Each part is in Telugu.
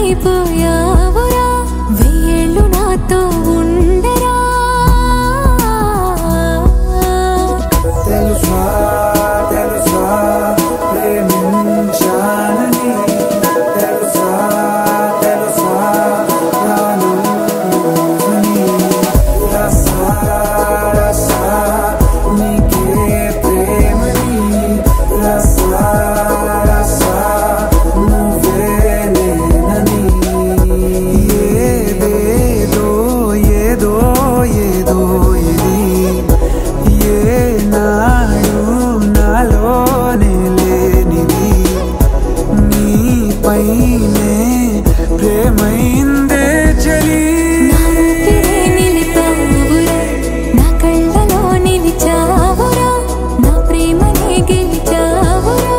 లోకమైపోయావురా వెయ్యేళ్ళు నాతో ఉండరా తెలుసా తెలుసా ప్రేమించానని తెలుసా తెలుసా ప్రాణమని రసా రసా నీకే ప్రేమని రసా రసా నువ్వే నేనని ఏదేదో ఏదో ఏదో ఇది ఏనాడు నాలోనే లేనిది నీపైనే ప్రేమైందే చలి నిలిపావురా నా కళ్ళలో నిలిచావురా నా ప్రేమనే గెలిచావురా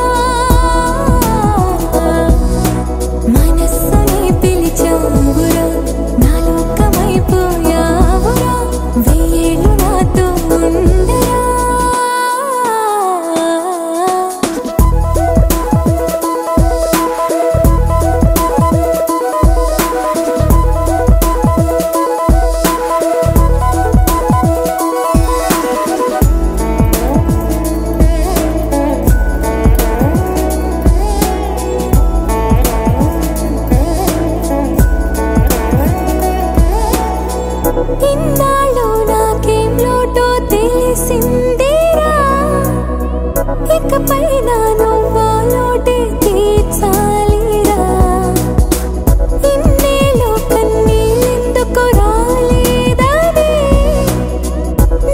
మనస్సుని పిలిచావురా నా లోకమైపోయావురా వెయ్యేళ్ళు నాతో ఉండరా ఇన్నాళ్ళు నాకేం లోటో తెలిసిందిరా ఇకపై నా నువ్వా లోటే తీర్చాలిరా ఇన్నేళ్ళు కన్నీళ్ళెందుకు రాలేదని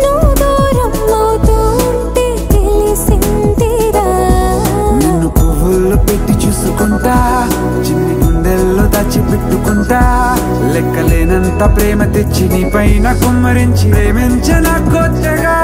నువ్వు దూరం అవుతూ ఉంటే తెలిసిందిరా నిన్ను పువ్వుల్లో పెట్టి చూసుకుంటా చిన్ని గుండెల్లో దాచిపెట్టుకుంటా లెక్కలేనంత ప్రేమ తెచ్చి నీ పైన కుమ్మరించి ప్రేమించన కొత్తగా